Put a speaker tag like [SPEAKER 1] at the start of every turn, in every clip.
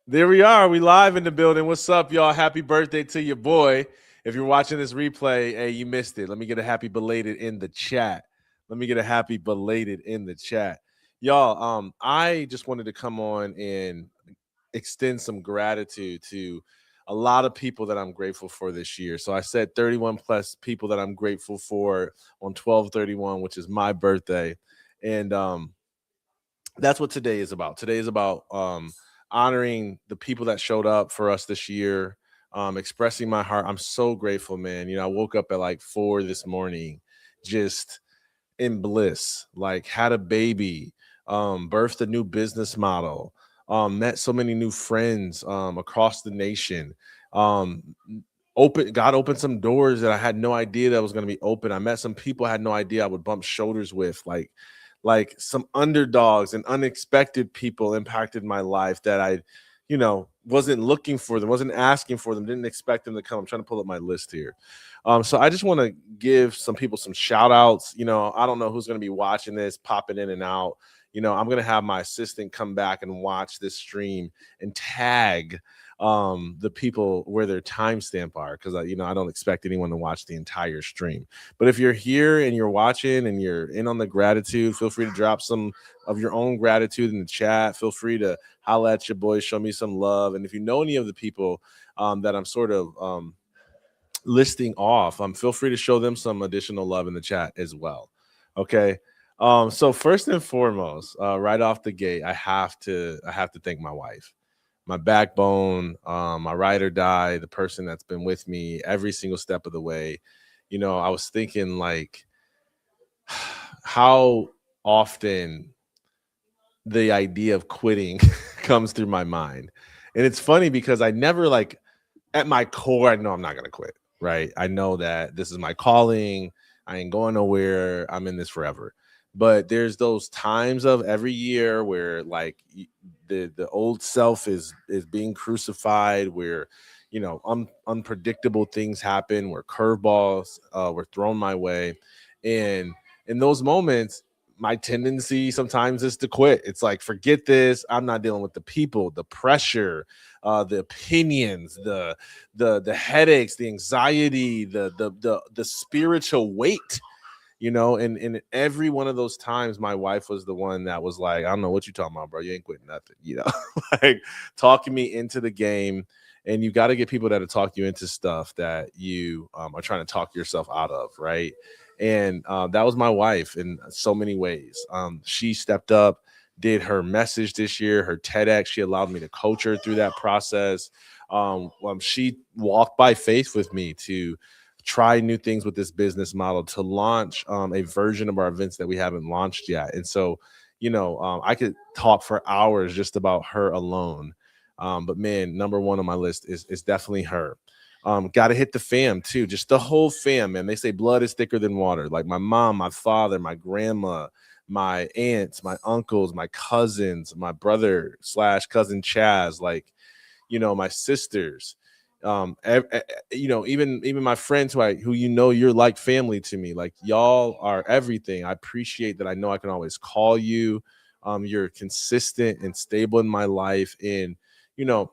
[SPEAKER 1] There we are. We live in the building. What's up, y'all? Happy birthday to your boy. If you're watching this replay, hey, you missed it. Let me get a happy belated in the chat. Let me get a happy belated in the chat. Y'all, I just wanted to come on and extend some gratitude to a lot of people that I'm grateful for this year. So I said 31 plus people that I'm grateful for on 12/31, which is my birthday. And that's what today is about. Today is about honoring the people that showed up for us this year, expressing my heart. I'm so grateful, man. I woke up at like 4 this morning, just in bliss, like had a baby, birthed a new business model, met so many new friends across the nation. Um, God opened some doors that I had no idea that was going to be open. I met some people I had no idea I would bump shoulders with, like some underdogs and unexpected people impacted my life that I, wasn't looking for them, wasn't asking for them, didn't expect them to come. I'm trying to pull up my list here. So I just want to give some people some shout outs. I don't know who's going to be watching this, popping in and out. I'm going to have my assistant come back and watch this stream and tag the people where their timestamp are, because I don't expect anyone to watch the entire stream. But if you're here and you're watching and you're in on the gratitude, feel free to drop some of your own gratitude in the chat. Feel free to holla at your boys, show me some love. And if you know any of the people that I'm sort of listing off, feel free to show them some additional love in the chat as well. Okay. So first and foremost, right off the gate, I have to thank my wife, my backbone, my ride or die, the person that's been with me every single step of the way. I was thinking, like, how often the idea of quitting comes through my mind. And it's funny because I never, like, at my core, I know I'm not going to quit, right? I know that this is my calling. I ain't going nowhere. I'm in this forever. But there's those times of every year where, like, the old self is being crucified, where unpredictable things happen, where curveballs were thrown my way. And in those moments, my tendency sometimes is to quit. It's like, forget this. I'm not dealing with the people, the pressure, the opinions, the headaches, the anxiety, the spiritual weight. And in every one of those times, my wife was the one that was like, I don't know what you're talking about, bro. You ain't quitting nothing, like, talking me into the game. And you got to get people that talk you into stuff that you are trying to talk yourself out of, right? And that was my wife in so many ways. She stepped up, did her message this year, her TEDx. She allowed me to coach her through that process. She walked by faith with me to try new things with this business model, to launch a version of our events that we haven't launched yet. And so, I could talk for hours just about her alone. But man, number one on my list is definitely her. Got to hit the fam too, just the whole fam, man. They say blood is thicker than water. Like my mom, my father, my grandma, my aunts, my uncles, my cousins, my brother slash cousin Chaz, like, my sisters, even my friends who you're like family to me. Like, y'all are everything. I appreciate that. I know I can always call you. You're consistent and stable in my life. And you know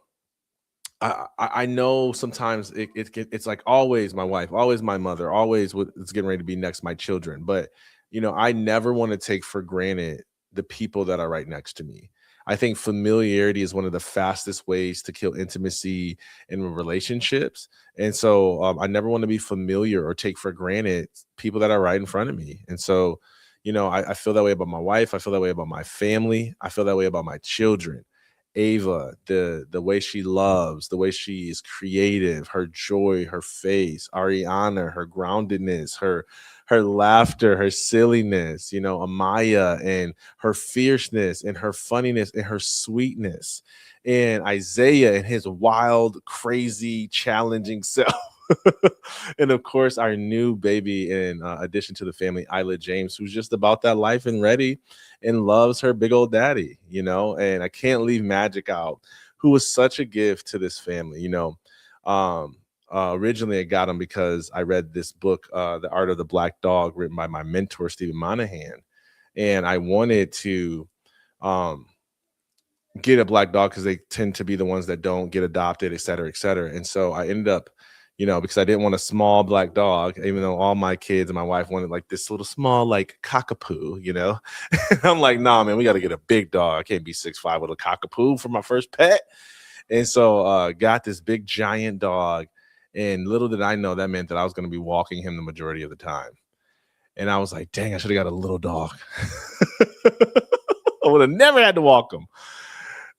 [SPEAKER 1] I know sometimes it's like, always my wife, always my mother, always what it's getting ready to be next, my children. But I never want to take for granted the people that are right next to me. I think familiarity is one of the fastest ways to kill intimacy in relationships. And so I never want to be familiar or take for granted people that are right in front of me. And so, I feel that way about my wife. I feel that way about my family. I feel that way about my children. Ava, the way she loves, the way she is creative, her joy, her face, Ariana, her groundedness, her laughter, her silliness, Amaya, and her fierceness and her funniness and her sweetness, and Isaiah and his wild, crazy, challenging self. And of course, our new baby in addition to the family, Isla James, who's just about that life and ready and loves her big old daddy, and I can't leave Magic out, who was such a gift to this family. Originally I got him because I read this book, The Art of the Black Dog, written by my mentor, Stephen Monahan. And I wanted to um, get a black dog because they tend to be the ones that don't get adopted, et cetera, et cetera. And so I ended up, because I didn't want a small black dog, even though all my kids and my wife wanted like this little small, like cockapoo. I'm like, nah, man, we got to get a big dog. I can't be 6'5" with a cockapoo for my first pet. And so got this big giant dog. And little did I know that meant that I was going to be walking him the majority of the time. And I was like, dang, I should have got a little dog. I would have never had to walk him.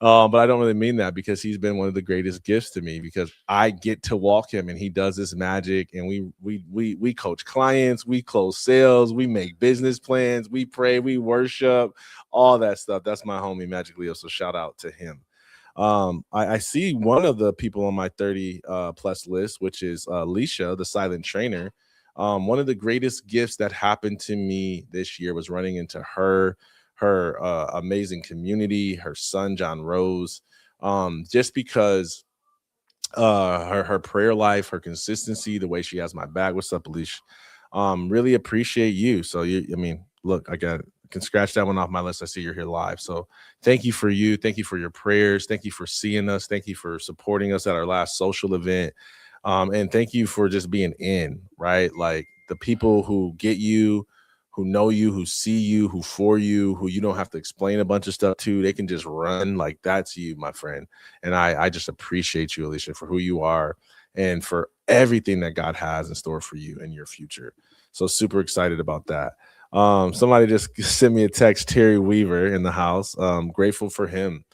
[SPEAKER 1] But I don't really mean that, because he's been one of the greatest gifts to me, because I get to walk him and he does this magic, and we coach clients, we close sales, we make business plans, we pray, we worship, all that stuff. That's my homie Magic Leo. So shout out to him. I see one of the people on my 30 plus list, which is Alicia, the silent trainer. One of the greatest gifts that happened to me this year was running into her amazing community, her son John Rose, just because her prayer life, her consistency, the way she has my back. What's up, Alicia? Really appreciate you. So look, I can scratch that one off my list. I see you're here live. So thank you for you. Thank you for your prayers. Thank you for seeing us. Thank you for supporting us at our last social event. And thank you for just being in, right? Like the people who get you, who know you, who see you, who for you, who you don't have to explain a bunch of stuff to. They can just run. Like, that's you, my friend. And I just appreciate you, Alicia, for who you are and for everything that God has in store for you in your future. So super excited about that. Somebody just sent me a text, Terry Weaver in the house. Grateful for him.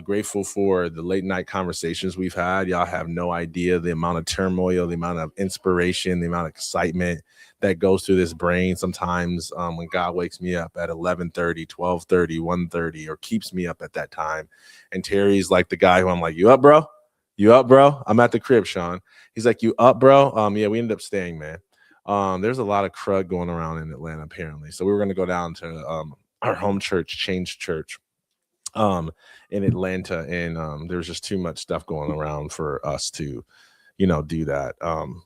[SPEAKER 1] Grateful for the late night conversations we've had. Y'all have no idea the amount of turmoil, the amount of inspiration, the amount of excitement that goes through this brain sometimes when God wakes me up at 11:30, 12:30, 1:30, or keeps me up at that time. And Terry's like the guy who I'm like, you up, bro? You up, bro? I'm at the crib, Sean. He's like, you up, bro? Yeah, we ended up staying, man. There's a lot of crud going around in Atlanta, apparently. So we were going to go down to our home church, Change Church, in Atlanta, and there's just too much stuff going around for us to do that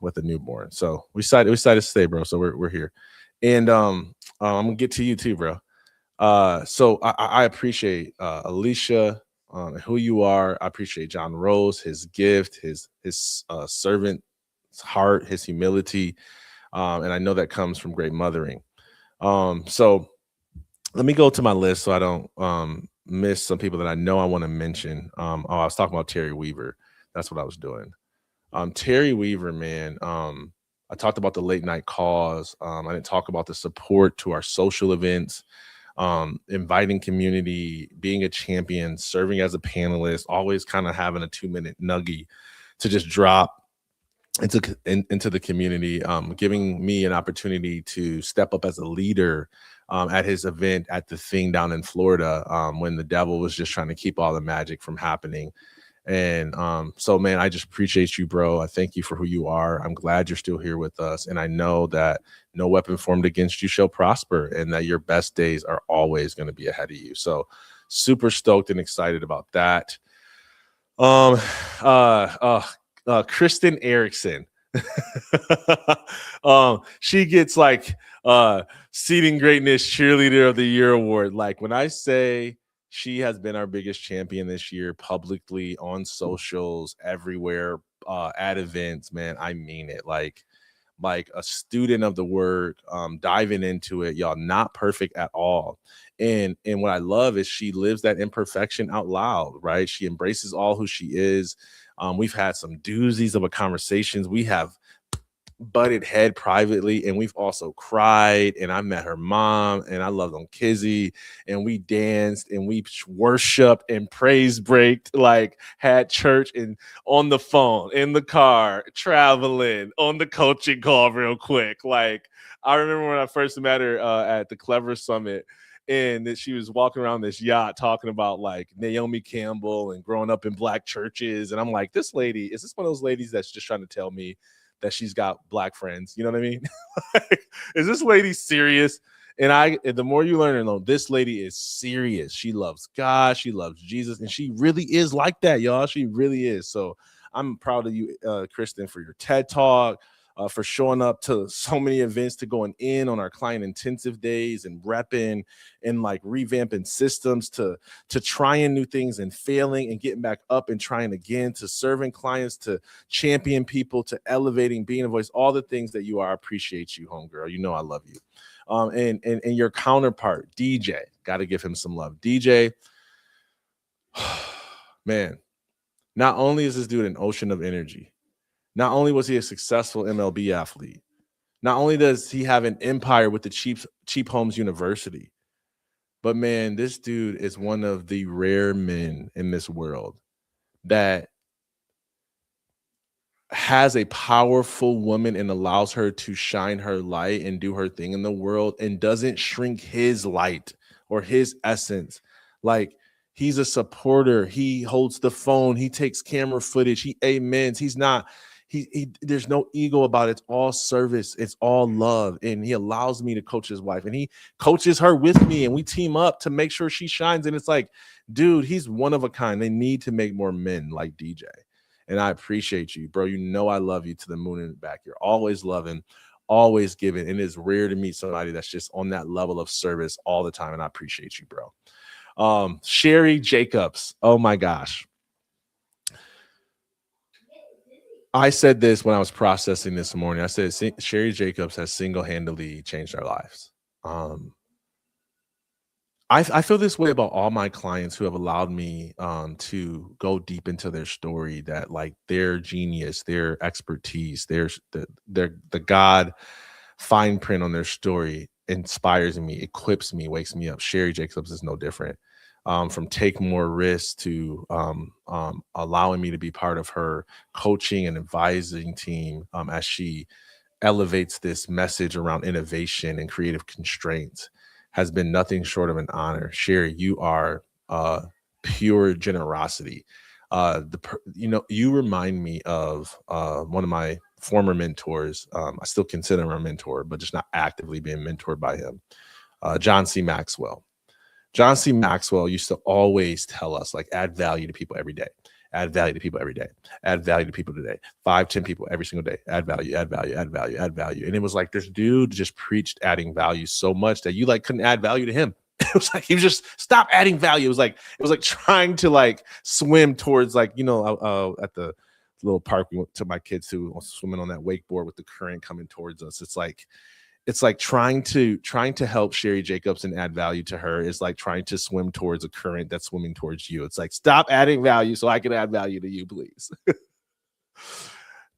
[SPEAKER 1] with a newborn. So we decided to stay, bro. So we're here, and I'm gonna get to you too, bro. So I appreciate Alicia, who you are. I appreciate John Rose, his gift, his servant's heart, his humility, and I know that comes from great mothering. So let me go to my list so I don't miss some people that I know I want to mention. I was talking about Terry Weaver. That's what I was doing. Terry Weaver, man. I talked about the late night calls. I didn't talk about the support to our social events, inviting community, being a champion, serving as a panelist, always kind of having a 2-minute nuggie to just drop into the community, giving me an opportunity to step up as a leader at his event at the thing down in Florida, when the devil was just trying to keep all the magic from happening. And so, man, I just appreciate you, bro. I thank you for who you are. I'm glad you're still here with us. And I know that no weapon formed against you shall prosper, and that your best days are always going to be ahead of you. So super stoked and excited about that. Kristen Erickson. She gets like Seeding Greatness Cheerleader of the Year award. Like, when I say she has been our biggest champion this year, publicly, on socials, everywhere, at events, man, I mean it. Like a student of the word, diving into it, y'all. Not perfect at all. And what I love is she lives that imperfection out loud, right? She embraces all who she is. We've had some doozies of conversations. We have butted head privately, and we've also cried, and I met her mom, and I loved on Kizzy, and we danced, and we worshiped and praise breaked, like had church, and on the phone, in the car, traveling, on the coaching call real quick. Like, I remember when I first met her at the Clever Summit, and that she was walking around this yacht talking about like Naomi Campbell and growing up in black churches. And I'm like, this lady, is this one of those ladies that's just trying to tell me that she's got black friends? You know what I mean? Like, is this lady serious? And the more you learn, and this lady is serious. She loves God. She loves Jesus. And she really is like that, y'all. She really is. So I'm proud of you, Kristen, for your TED Talk. for showing up to so many events, to going in on our client intensive days and repping and like revamping systems, to trying new things and failing and getting back up and trying again, to serving clients, to champion people, to elevating, being a voice, all the things that you are. I appreciate you, homegirl. You know I love you. And your counterpart, DJ, got to give him some love. DJ, man, not only is this dude an ocean of energy, not only was he a successful MLB athlete, not only does he have an empire with the Cheap Homes University, but man, this dude is one of the rare men in this world that has a powerful woman and allows her to shine her light and do her thing in the world and doesn't shrink his light or his essence. Like, he's a supporter. He holds the phone. He takes camera footage. He amens. He's not, there's no ego about it. It's all service. It's all love. And he allows me to coach his wife, and he coaches her with me, and we team up to make sure she shines. And it's like, dude, he's one of a kind. They need to make more men like DJ. And I appreciate you, bro. You know I love you to the moon and back. You're always loving, always giving. And it's rare to meet somebody that's just on that level of service all the time. And I appreciate you, bro. Sherry Jacobs. Oh my gosh. I said this when I was processing this morning. I said Sherry Jacobs has single-handedly changed our lives. I feel this way about all my clients who have allowed me to go deep into their story, that like their genius, their expertise, the God fine print on their story inspires me, equips me, wakes me up. Sherry Jacobs is no different. From take more risks to allowing me to be part of her coaching and advising team as she elevates this message around innovation and creative constraints, has been nothing short of an honor. Sherry, you are pure generosity. You remind me of one of my former mentors. I still consider him a mentor, but just not actively being mentored by him. John C. Maxwell. John C. Maxwell used to always tell us, like, add value to people every day. Add value to people every day. Add value to people today. 5-10 people every single day. Add value, add value, add value, add value. And it was like this dude just preached adding value so much that you like couldn't add value to him. It was like he was just stop adding value. It was like trying to like swim towards, like, at the little park we went to, my kids who were swimming on that wakeboard with the current coming towards us. It's like trying to help Sherry Jacobs and add value to her is like trying to swim towards a current that's swimming towards you. It's like, stop adding value so I can add value to you, please.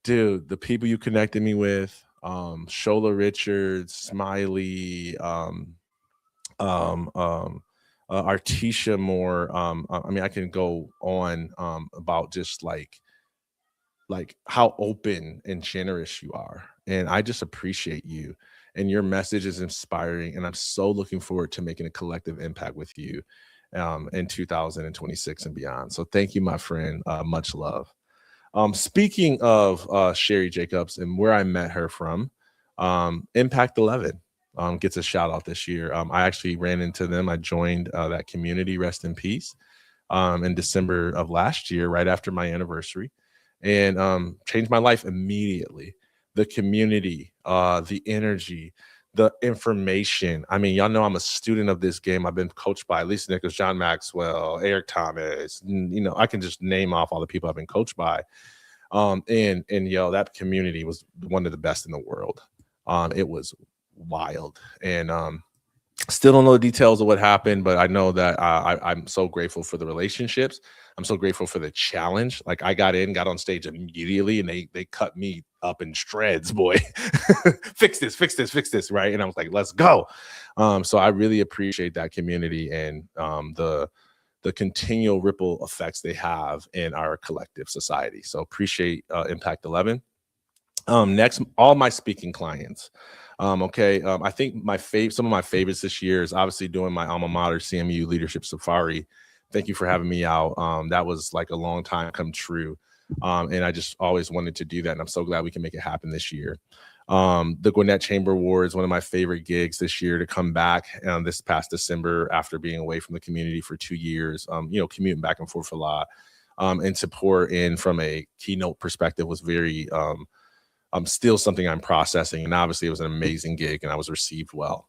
[SPEAKER 1] Dude, the people you connected me with, Shola Richards, Smiley, Artisha Moore. I can go on about just like how open and generous you are. And I just appreciate you. And your message is inspiring. And I'm so looking forward to making a collective impact with you in 2026 and beyond. So thank you, my friend. Much love. Speaking of Sherry Jacobs and where I met her from, Impact 11 gets a shout out this year. I actually ran into them. I joined that community, rest in peace, in December of last year, right after my anniversary, and changed my life immediately. The community, the energy, the information. I mean, y'all know I'm a student of this game. I've been coached by Lisa Nichols, John Maxwell, Eric Thomas. I can just name off all the people I've been coached by. And that community was one of the best in the world. It was wild. And still don't know the details of what happened, but I know that I'm so grateful for the relationships. I'm so grateful for the challenge. Like, I got on stage immediately, and they cut me up in shreds, boy. fix this, right? And I was like, let's go. So I really appreciate that community and the continual ripple effects they have in our collective society. So appreciate Impact 11. Next, all my speaking clients. I think some of my favorites this year is obviously doing my alma mater, CMU Leadership Safari. Thank you for having me out. That was like a long time come true. And I just always wanted to do that. And I'm so glad we can make it happen this year. The Gwinnett Chamber Awards, one of my favorite gigs this year, to come back this past December after being away from the community for 2 years, commuting back and forth a lot, and to pour in from a keynote perspective was very still something I'm processing. And obviously, it was an amazing gig, and I was received well.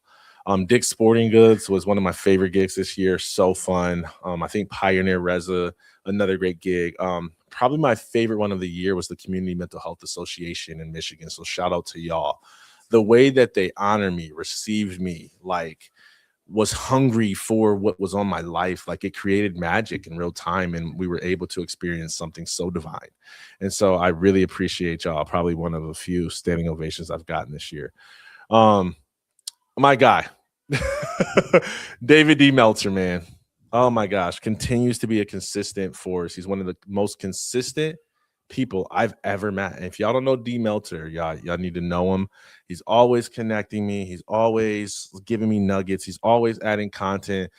[SPEAKER 1] Dick's Sporting Goods was one of my favorite gigs this year. So fun. I think Pioneer Reza, another great gig. Probably my favorite one of the year was the Community Mental Health Association in Michigan. So shout out to y'all. The way that they honor me, received me, like was hungry for what was on my life. Like it created magic in real time, and we were able to experience something so divine. And so I really appreciate y'all. Probably one of the few standing ovations I've gotten this year. Um, my guy, David D. Meltzer, man. Oh my gosh, continues to be a consistent force. He's one of the most consistent people I've ever met. And if y'all don't know D. Meltzer, y'all need to know him. He's always connecting me. He's always giving me nuggets. He's always adding content.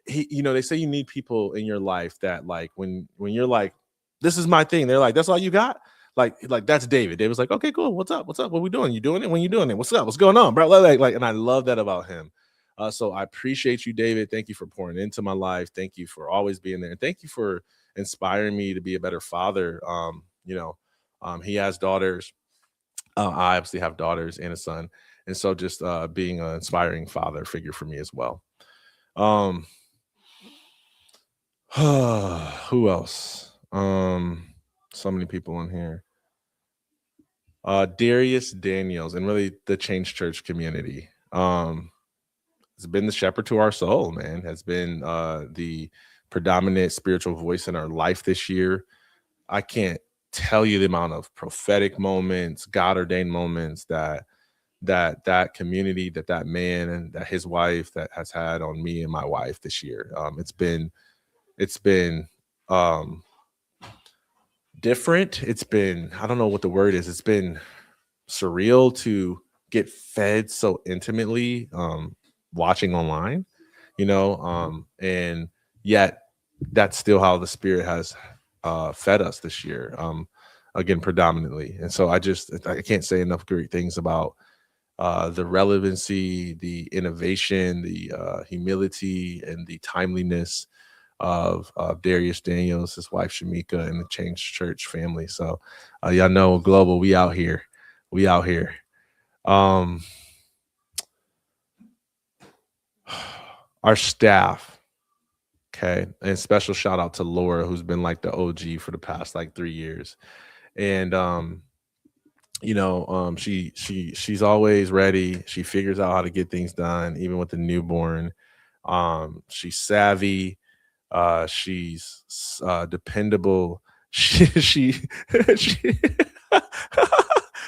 [SPEAKER 1] They say you need people in your life that like when you're like, this is my thing. They're like, that's all you got. Like that's David. David's like, okay, cool. What's up? What's up? What we doing? You doing it? When you doing it? What's up? What's going on, bro? Like, and I love that about him. So I appreciate you, David. Thank you for pouring into my life. Thank you for always being there. And thank you for inspiring me to be a better father. He has daughters. I obviously have daughters and a son. And so just being an inspiring father figure for me as well. Who else? So many people in here. Darius Daniels and really the Change Church community. Has been the shepherd to our soul, man. Has been the predominant spiritual voice in our life this year. I can't tell you the amount of prophetic moments, God ordained moments that community, that man and that his wife that has had on me and my wife this year. It's been different. It's been, I don't know what the word is. It's been surreal to get fed so intimately watching online, and yet that's still how the Spirit has fed us this year, again, predominantly. And so I can't say enough great things about the relevancy, the innovation, the humility, and the timeliness of Darius Daniels, his wife Shamika, and the Change Church family. So y'all know, global, we out here. We out here. Our staff, okay, and special shout out to Laura, who's been like the OG for the past like 3 years. And she's always ready. She figures out how to get things done, even with the newborn. She's savvy. She's dependable. She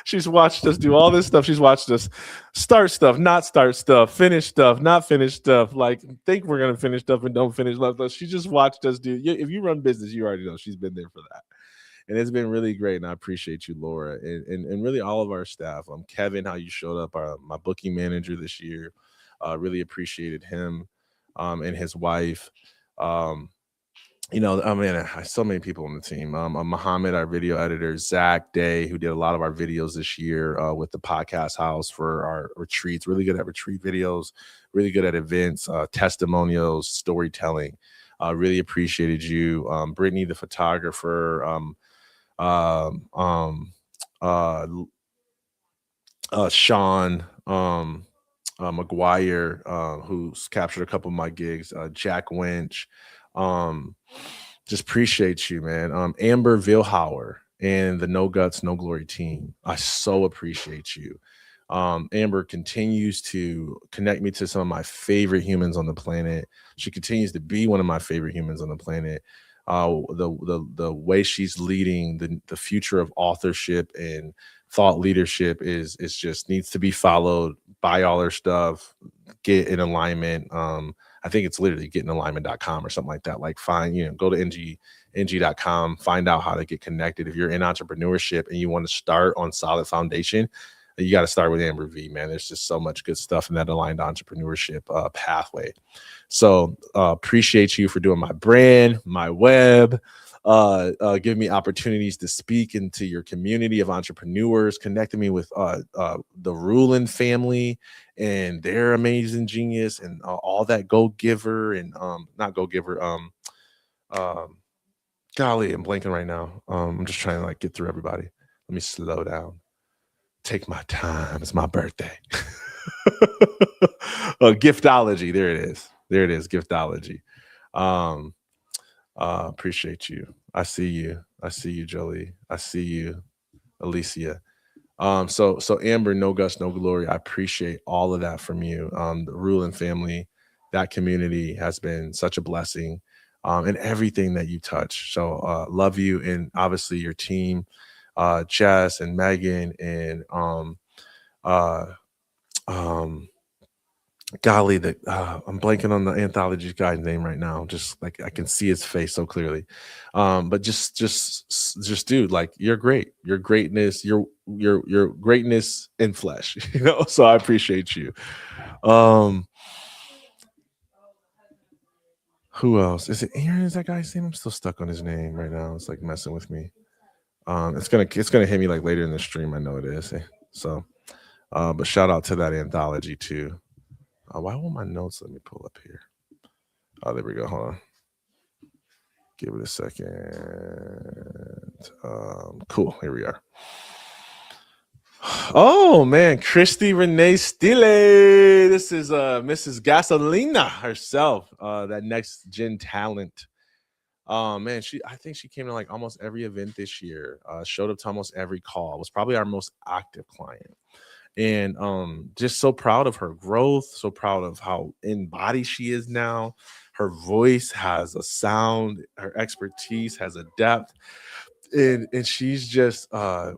[SPEAKER 1] she's watched us do all this stuff. She's watched us start stuff, not start stuff, finish stuff, not finish stuff. Like think we're gonna finish stuff and don't finish stuff. She just watched us do. If you run business, you already know she's been there for that. And it's been really great. And I appreciate you, Laura, and really all of our staff. Kevin, how you showed up, my booking manager this year. Really appreciated him and his wife. So many people on the team. Muhammad, our video editor, Zach Day, who did a lot of our videos this year with the podcast house for our retreats. Really good at retreat videos, really good at events, testimonials, storytelling. Really appreciated you. Brittany, the photographer. Sean McGuire, who's captured a couple of my gigs. Jack Winch. Just appreciate you, man. Amber Vilhauer and the No Guts, No Glory team. I so appreciate you. Amber continues to connect me to some of my favorite humans on the planet. She continues to be one of my favorite humans on the planet. The way she's leading the future of authorship and thought leadership is just needs to be followed. Buy all her stuff, get in alignment. I think it's literally getinalignment.com or something like that. Like go to ng.com, find out how to get connected. If you're in entrepreneurship and you want to start on solid foundation, you got to start with Amber V, man. There's just so much good stuff in that aligned entrepreneurship pathway. So appreciate you for doing my brand, my web, giving me opportunities to speak into your community of entrepreneurs, connecting me with the Rulin family and their amazing genius and all that Go Giver and not Go Giver. Golly, I'm blanking right now. I'm just trying to get through everybody. Let me slow down. take my time. It's my birthday. Giftology. There it is. There it is. Giftology. Um, appreciate you. I see you. I see you, Jolie. I see you, Alicia. So Amber, no guts, no glory. I appreciate all of that from you. The Ruling family, that community has been such a blessing, and everything that you touch. So love you, and obviously your team, Jess and Megan, and uh, um, golly, that I'm blanking on the anthology guy's name right now. Just like I can see his face so clearly. But just dude, like you're great. Your greatness, your greatness in flesh, you know. So I appreciate you. Um, who else? Is it Aaron? Is that guy's name? I'm still stuck on his name right now. It's like messing with me. It's gonna hit me like later in the stream. I know it is. So but shout out to that anthology too. Why won't my notes let me pull up here? Oh, there we go. Hold on. Give it a second. Cool. Here we are. Oh man, Christy Renee Stille. This is Mrs. Gasolina herself. That next gen talent. Man, I think she came to like almost every event this year. Showed up to almost every call. Was probably our most active client. And just so proud of her growth, so proud of how in body she is now. Her voice has a sound, her expertise has a depth, and she's just I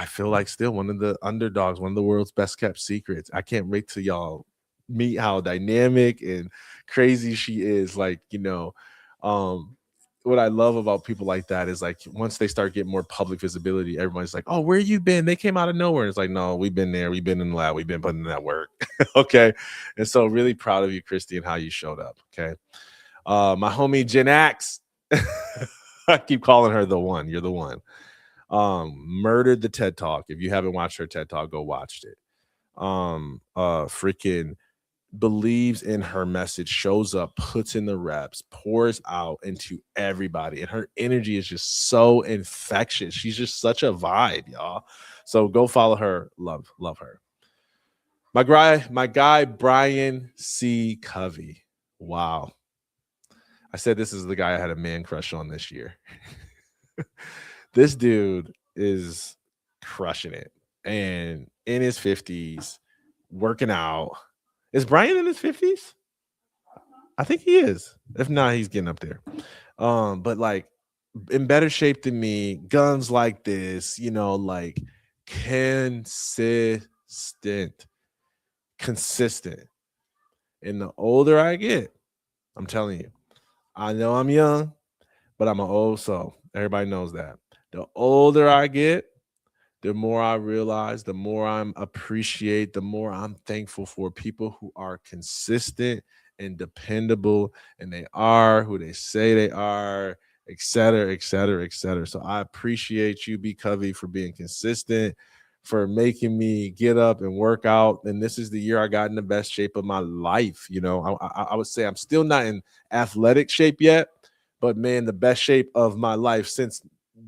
[SPEAKER 1] feel like still one of the underdogs, one of the world's best kept secrets. I can't wait till y'all meet how dynamic and crazy she is. Like, you know, um what I love about people like that is like once they start getting more public visibility, everybody's like, "Oh, where you been? They came out of nowhere." It's like, no, we've been there. We've been in the lab. We've been putting in that work. Okay. And so really proud of you, Christy, and how you showed up. Okay. My homie Jen Axe. I keep calling her the one. You're the one. Murdered the TED Talk. If you haven't watched her TED Talk, go watch it. Freaking believes in her message, shows up, puts in the reps, pours out into everybody, and her energy is just so infectious. She's just such a vibe, y'all. So go follow her. Love her. My guy Brian C. Covey. Wow. I said this is the guy I had a man crush on this year. This dude is crushing it, and in his 50s, working out. Is Brian in his 50s? I think he is. If not, he's getting up there. But like in better shape than me, guns like this, you know, like consistent. And the older I get, I'm telling you, I know I'm young, but I'm an old soul. Everybody knows that. The older I get, the more I realize, the more I'm appreciate, the more I'm thankful for people who are consistent and dependable, and they are who they say they are, et cetera, et cetera, et cetera. So I appreciate you, B. Covey, for being consistent, for making me get up and work out. And this is the year I got in the best shape of my life. You know, I would say I'm still not in athletic shape yet, but man, the best shape of my life since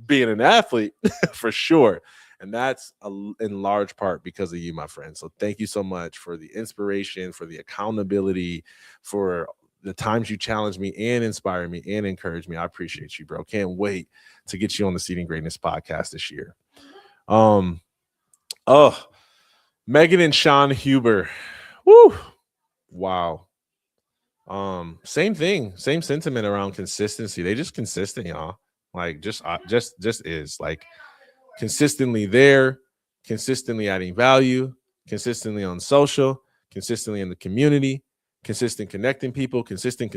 [SPEAKER 1] being an athlete for sure. And that's in large part because of you, my friend. So thank you so much for the inspiration, for the accountability, for the times you challenge me and inspire me and encourage me. I appreciate you, bro. Can't wait to get you on the Seeding Greatness podcast this year. Megan and Sean Huber. Woo. Wow. Same thing, same sentiment around consistency. They just consistent, y'all. Like just is like consistently there, consistently adding value, consistently on social, consistently in the community, consistent connecting people, consistent.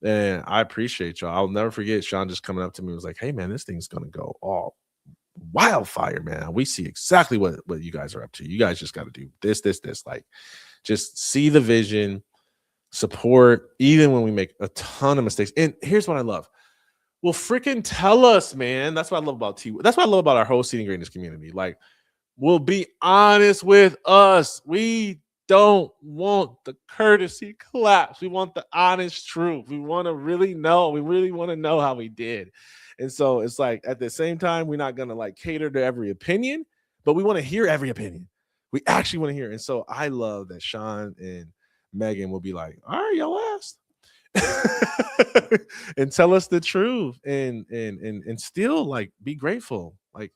[SPEAKER 1] And I appreciate y'all. I'll never forget Sean just coming up to me and was like, "Hey man, this thing's gonna go all wildfire, man. We see exactly what you guys are up to. You guys just got to do this. Like, just see the vision, support, even when we make a ton of mistakes." And here's what I love. Well, freaking tell us, man. That's what I love about T. That's what I love about our whole Seeding Greatness community. Like, we'll be honest with us. We don't want the courtesy claps. We want the honest truth. We want to really know. We really want to know how we did. And so it's like at the same time, we're not going to like cater to every opinion, but we want to hear every opinion. We actually want to hear. And so I love that Sean and Megan will be like, all right, y'all last. And tell us the truth and still like be grateful. Like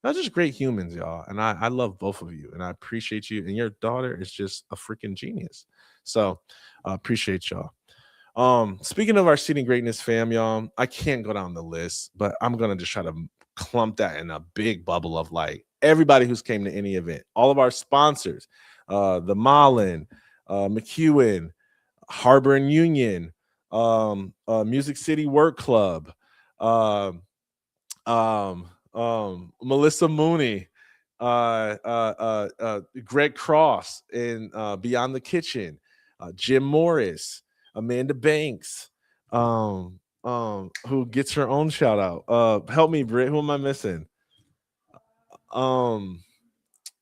[SPEAKER 1] y'all just great humans, y'all. And I love both of you and I appreciate you. And your daughter is just a freaking genius. So I appreciate y'all. Speaking of our seating greatness fam, y'all, I can't go down the list, but I'm gonna just try to clump that in a big bubble of like everybody who's came to any event, all of our sponsors, the Mullen, McEwen, Harbor and Union, Music City Work Club, um, Melissa Mooney, Greg Cross, and Beyond the Kitchen, Jim Morris, Amanda Banks, who gets her own shout out. Help me, Britt. Who am I missing? Um,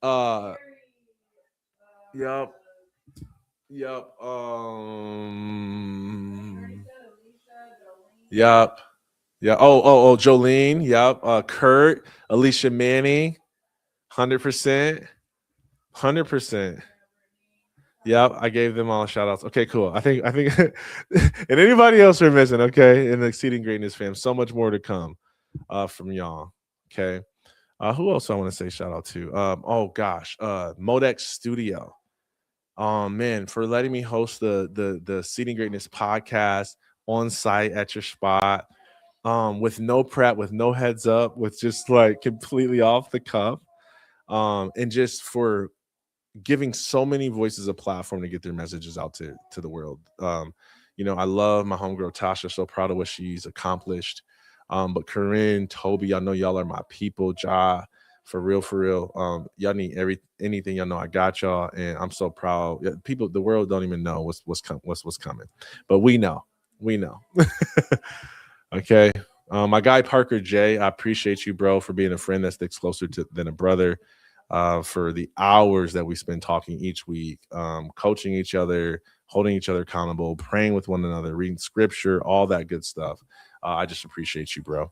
[SPEAKER 1] uh, yep, yep, yep. Yeah. Oh, Jolene. Yep. Kurt, Alicia Manning, 100%. 100%. Yep. I gave them all shout outs. Okay, cool. I think and anybody else we're missing, okay, in the Exceeding Greatness fam. So much more to come from y'all. Okay. Who else I want to say shout out to? Oh gosh, Modex Studio. Man, for letting me host the Seating Greatness podcast on site at your spot. With no prep, with no heads up, with just like completely off the cuff, and just for giving so many voices a platform to get their messages out to the world. I love my homegirl Tasha, so proud of what she's accomplished. But Corinne, Toby, I know y'all are my people. Ja, for real. Y'all need anything, y'all know I got y'all, and I'm so proud. People, the world don't even know what's coming, but we know. Okay. My guy Parker J, I appreciate you, bro, for being a friend that sticks closer than a brother. For the hours that we spend talking each week, coaching each other, holding each other accountable, praying with one another, reading scripture, all that good stuff. I just appreciate you, bro.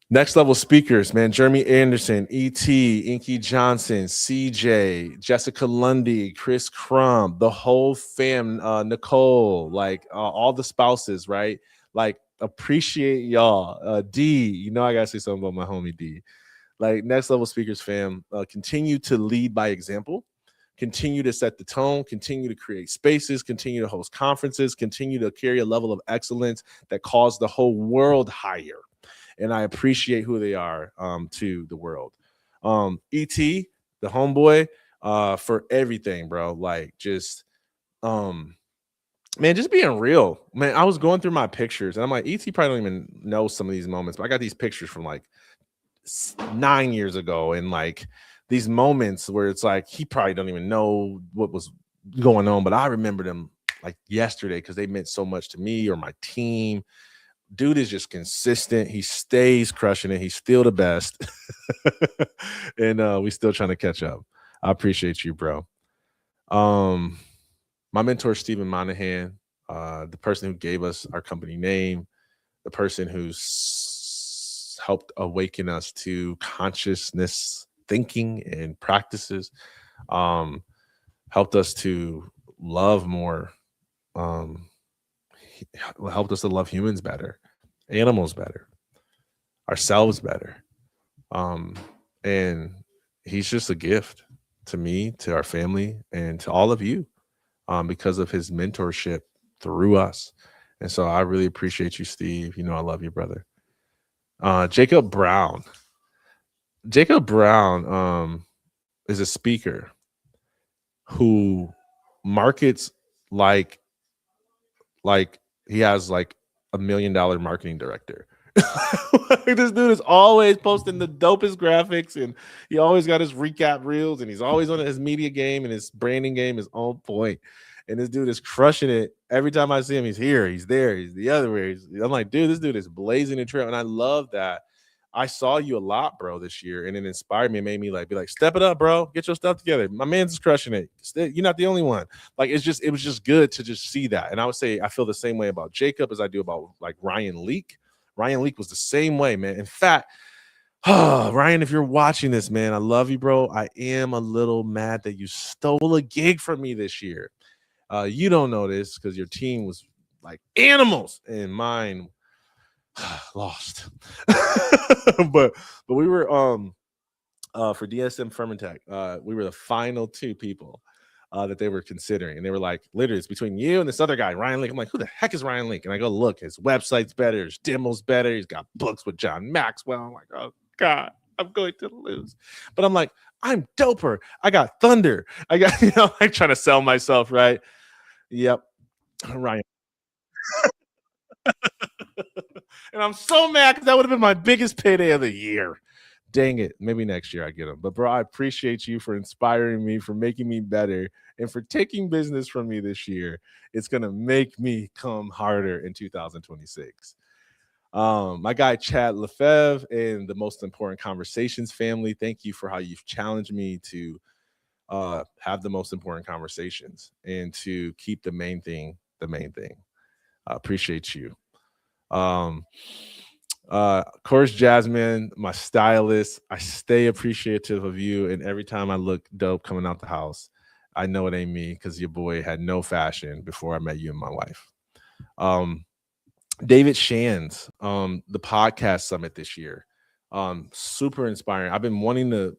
[SPEAKER 1] Next level speakers, man. Jeremy Anderson, E.T., Inky Johnson, CJ, Jessica Lundy, Chris Crumb, the whole fam, Nicole, like all the spouses, right? Like, appreciate y'all. D, I gotta say something about my homie D. Like, next level speakers, fam, continue to lead by example. Continue to set the tone, continue to create spaces, continue to host conferences, continue to carry a level of excellence that calls the whole world higher. And I appreciate who they are to the world. E.T., the homeboy, for everything, bro. Like, just, man, just being real. Man, I was going through my pictures, and I'm like, E.T. probably don't even know some of these moments, but I got these pictures from like 9 years ago, and like these moments where it's like he probably don't even know what was going on, but I remember them like yesterday because they meant so much to me or my team. Dude is just consistent. He stays crushing it. He's still the best. And we still trying to catch up. I appreciate you, bro. My mentor, Stephen Monahan, the person who gave us our company name, the person who's helped awaken us to consciousness thinking and practices, helped us to love more, helped us to love humans better, animals better, ourselves better. And he's just a gift to me, to our family, and to all of you, because of his mentorship through us. And so I really appreciate you, Steve. I love you, brother. Jacob Brown. Jacob Brown is a speaker who markets like he has like $1 million marketing director. This dude is always posting the dopest graphics, and he always got his recap reels, and he's always on his media game, and his branding game is on point. And this dude is crushing it. Every time I see him, he's here, he's there, he's the other way. I'm like, dude, this dude is blazing a trail, and I love that. I saw you a lot, bro, this year, and it inspired me and made me like be like, step it up, bro. Get your stuff together. My man's is crushing it. You're not the only one. Like it was just good to just see that. And I would say I feel the same way about Jacob as I do about like Ryan Leak. Ryan Leak was the same way, man. In fact, Ryan, if you're watching this, man, I love you, bro. I am a little mad that you stole a gig from me this year. You don't know this because your team was like animals and mine lost. but we were for DSM Fermentech, we were the final two people that they were considering. And they were like, literally, it's between you and this other guy, Ryan Link. I'm like, who the heck is Ryan Link? And I go, look, his website's better, his demo's better, he's got books with John Maxwell. I'm like, oh God, I'm going to lose. But I'm like, I'm doper. I got thunder. I got, like trying to sell myself, right? Yep. Ryan. And I'm so mad because that would have been my biggest payday of the year. Dang it. Maybe next year I get them. But bro, I appreciate you for inspiring me, for making me better, and for taking business from me this year. It's going to make me come harder in 2026. My guy Chad Lefebvre and the Most Important Conversations family, thank you for how you've challenged me to have the most important conversations and to keep the main thing the main thing. I appreciate you. Of course, Jasmine, my stylist, I stay appreciative of you, and every time I look dope coming out the house, I know it ain't me because your boy had no fashion before I met you and my wife. David Shands, the podcast summit this year, super inspiring. I've been wanting to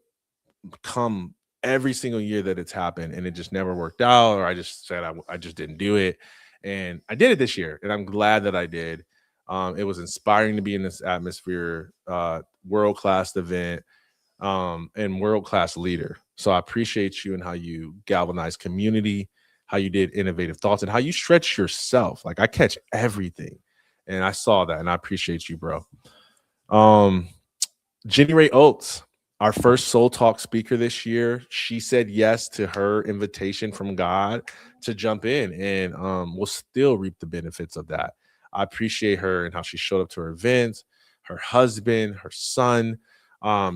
[SPEAKER 1] come every single year that it's happened, and it just never worked out, or I just said I just didn't do it, and I did it this year, and I'm glad that I did. It was inspiring to be in this atmosphere, world-class event, and world-class leader. So I appreciate you and how you galvanize community, how you did innovative thoughts, and how you stretch yourself. Like I catch everything, and I saw that, and I appreciate you, bro. Jenny Ray Oates, our first Soul Talk speaker this year, she said yes to her invitation from God to jump in, and we'll still reap the benefits of that. I appreciate her and how she showed up to her events, her husband, her son,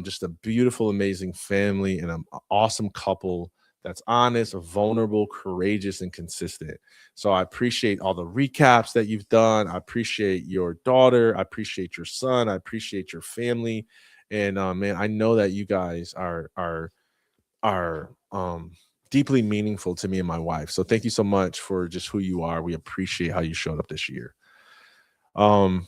[SPEAKER 1] just a beautiful, amazing family and an awesome couple that's honest, vulnerable, courageous, and consistent. So I appreciate all the recaps that you've done. I appreciate your daughter. I appreciate your son. I appreciate your family. And man, I know that you guys are deeply meaningful to me and my wife. So thank you so much for just who you are. We appreciate how you showed up this year. The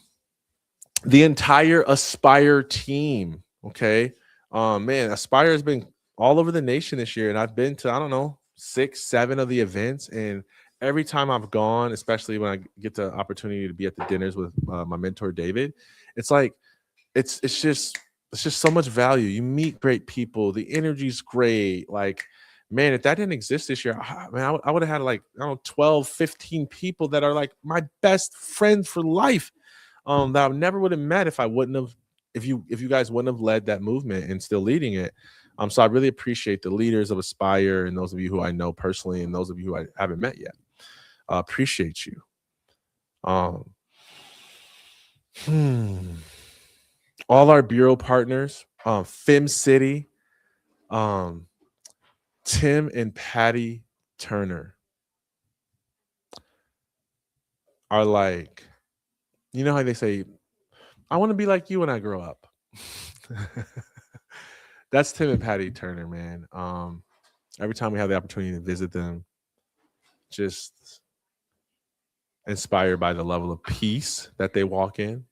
[SPEAKER 1] entire Aspire team. Okay. Man, Aspire has been all over the nation this year, and I've been to, I don't know, 6, 7 of the events. And every time I've gone, especially when I get the opportunity to be at the dinners with my mentor, David, it's like, it's just so much value. You meet great people. The energy's great. Like, man, if that didn't exist this year, man, I would have had like, I don't know, 12, 15 people that are like my best friends for life, that I never would have met if I wouldn't have, if you guys wouldn't have led that movement and still leading it. So I really appreciate the leaders of Aspire and those of you who I know personally and those of you who I haven't met yet. Appreciate you. All our bureau partners, Fim City, Tim and Patty Turner are like, you know how they say, I want to be like you when I grow up. That's Tim and Patty Turner, man. Every time we have the opportunity to visit them, just inspired by the level of peace that they walk in,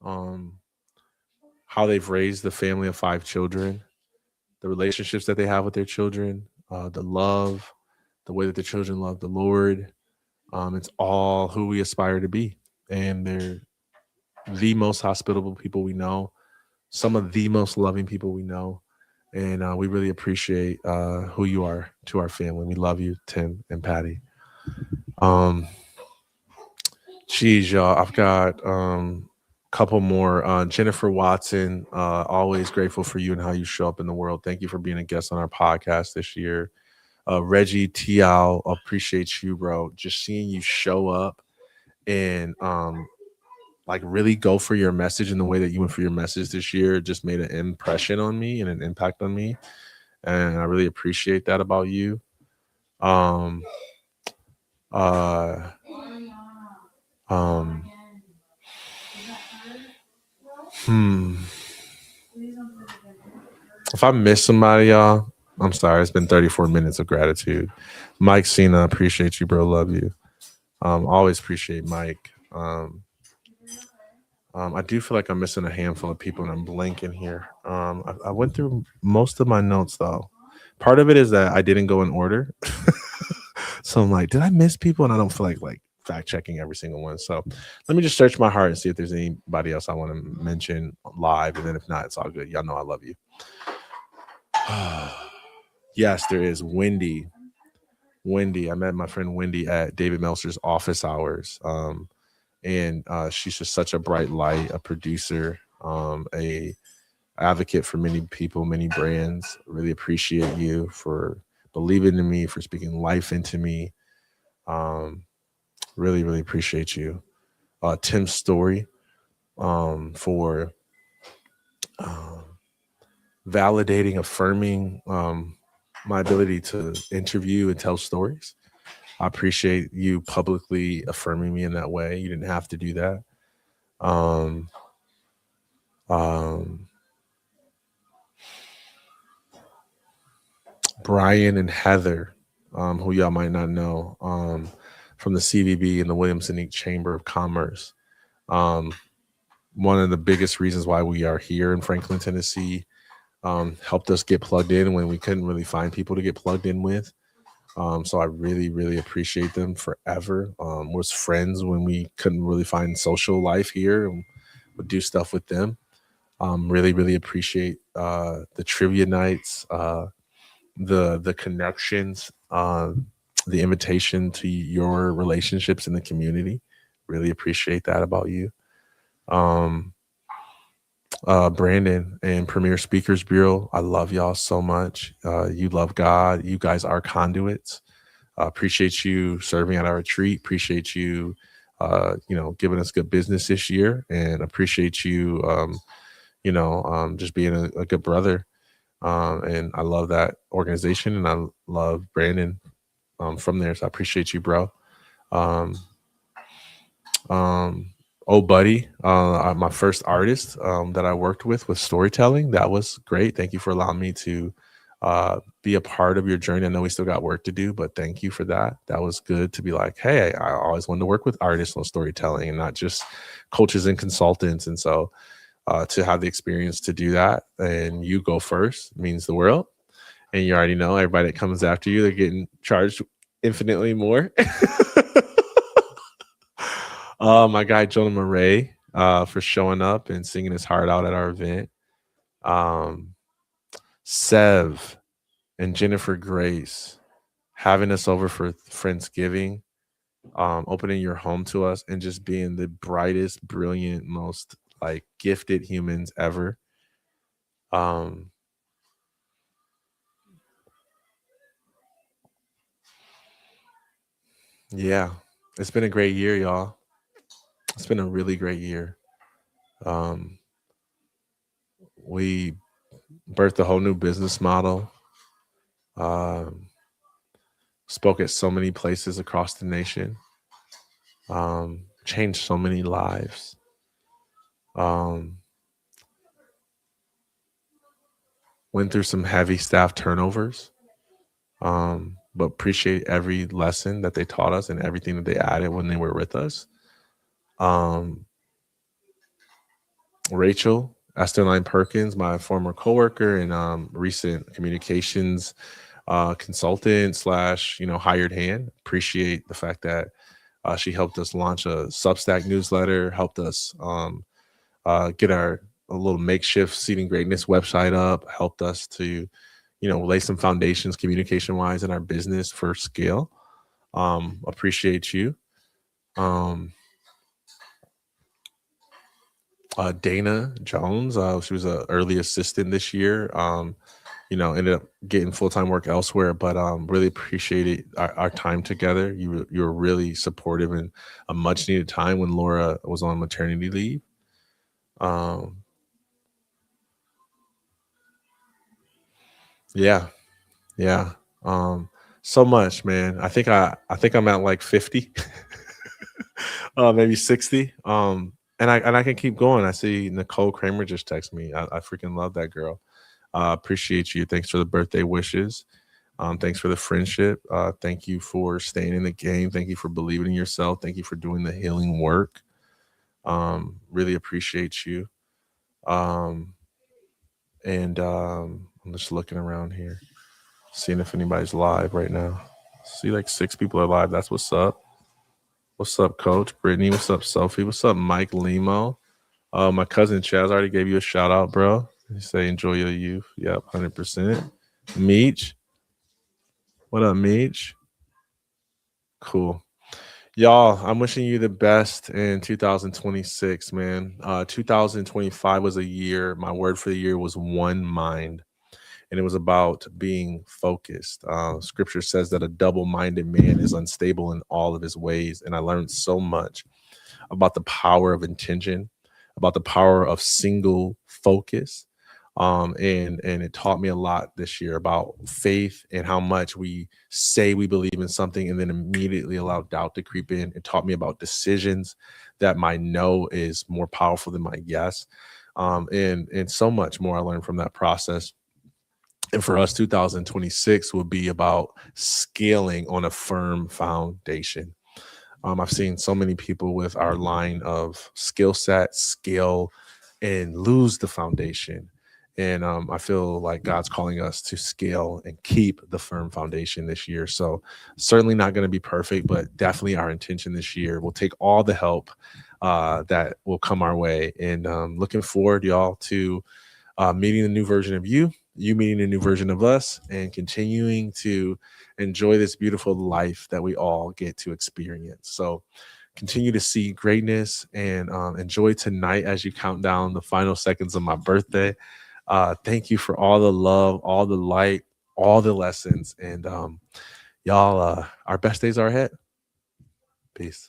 [SPEAKER 1] how they've raised the family of 5 children, the relationships that they have with their children, the love, the way that the children love the Lord. It's all who we aspire to be. And they're the most hospitable people we know, some of the most loving people we know. And we really appreciate who you are to our family. We love you, Tim and Patty. Geez, y'all, I've got a couple more. Jennifer Watson, always grateful for you and how you show up in the world. Thank you for being a guest on our podcast this year. Reggie Tial, appreciate you, bro. Just seeing you show up and like really go for your message in the way that you went for your message this year. It just made an impression on me and an impact on me. And I really appreciate that about you. Um, uh, um, hmm. If I miss somebody, y'all, I'm sorry. It's been 34 minutes of gratitude. Mike Cena, appreciate you, bro. Love you. Always appreciate Mike. I do feel like I'm missing a handful of people and I'm blanking here. I went through most of my notes though. Part of it is that I didn't go in order. So I'm like, did I miss people? And I don't feel like fact checking every single one. So let me just search my heart and see if there's anybody else I want to mention live. And then if not, it's all good. Y'all know I love you. Yes, there is. Wendy. I met my friend Wendy at David Meltzer's office hours. And she's just such a bright light, a producer, a advocate for many people, many brands. Really appreciate you for believing in me, for speaking life into me. Um, really, really appreciate you. Tim Story, for um, validating, affirming my ability to interview and tell stories. I appreciate you publicly affirming me in that way. You didn't have to do that. Um, um, Brian and Heather, who y'all might not know, from the CVB and the Williamson Chamber of Commerce. Um, One of the biggest reasons why we are here in Franklin, Tennessee, helped us get plugged in when we couldn't really find people to get plugged in with. So I really, really appreciate them forever. Was friends when we couldn't really find social life here and would do stuff with them. Really, really appreciate the trivia nights, the connections, the invitation to your relationships in the community. Really appreciate that about you. Um, Brandon and Premier Speakers Bureau, I love y'all so much. You love God. You guys are conduits. Appreciate you serving at our retreat. Appreciate you, giving us good business this year, and appreciate you, just being a good brother. And I love that organization, and I love Brandon from there. So I appreciate you, bro. Um, um, oh, buddy, my first artist that I worked with storytelling. That was great. Thank you for allowing me to be a part of your journey. I know we still got work to do, but thank you for that. That was good to be like, hey, I always wanted to work with artists on storytelling and not just coaches and consultants. And so to have the experience to do that and you go first means the world. And you already know everybody that comes after you, they're getting charged infinitely more. My guy Jonah Murray for showing up and singing his heart out at our event. Um, Sev and Jennifer Grace having us over for Friendsgiving, opening your home to us and just being the brightest, brilliant, most like gifted humans ever. Um, yeah, it's been a great year, y'all. It's been a really great year. Um, we birthed a whole new business model. Um, Spoke at so many places across the nation. Changed so many lives. Um, Went through some heavy staff turnovers. But appreciate every lesson that they taught us and everything that they added when they were with us. Um, Rachel Esterline Perkins, my former coworker and recent communications consultant slash hired hand. Appreciate the fact that she helped us launch a Substack newsletter, helped us get our a little makeshift Seeding Greatness website up, helped us to lay some foundations communication wise in our business for scale. Appreciate you. Um, Dana Jones, she was an early assistant this year. ended up getting full-time work elsewhere, but really appreciated our time together. You were really supportive in a much needed time when Laura was on maternity leave. Um, yeah, yeah. Um, so much, man. I think I'm at like 50, maybe 60. And I can keep going. I see Nicole Kramer just text me. I freaking love that girl. Appreciate you. Thanks for the birthday wishes. Thanks for the friendship. Thank you for staying in the game. Thank you for believing in yourself. Thank you for doing the healing work. Really appreciate you. Um, and I'm just looking around here, seeing if anybody's live right now. See, like 6 people are live. That's what's up. What's up, Coach Brittany? What's up, Sophie? What's up, Mike Limo? My cousin Chaz already gave you a shout out, bro. He say enjoy your youth. Yep, 100%. Meech, what up, Meech? Cool. Y'all, I'm wishing you the best in 2026, man. 2025 was a year. My word for the year was one mind, and it was about being focused. Scripture says that a double minded man is unstable in all of his ways. And I learned so much about the power of intention, about the power of single focus. And it taught me a lot this year about faith and how much we say we believe in something and then immediately allow doubt to creep in. It taught me about decisions, that my no is more powerful than my yes. And so much more I learned from that process. And for us, 2026 will be about scaling on a firm foundation. I've seen so many people with our line of skill set scale and lose the foundation. And I feel like God's calling us to scale and keep the firm foundation this year. So certainly not going to be perfect, but definitely our intention this year. We'll take all the help that will come our way. And looking forward, y'all, to meeting the new version of you meeting a new version of us, and continuing to enjoy this beautiful life that we all get to experience. So continue to see greatness and enjoy tonight as you count down the final seconds of my birthday. Thank you for all the love, all the light, all the lessons. And y'all, our best days are ahead. Peace.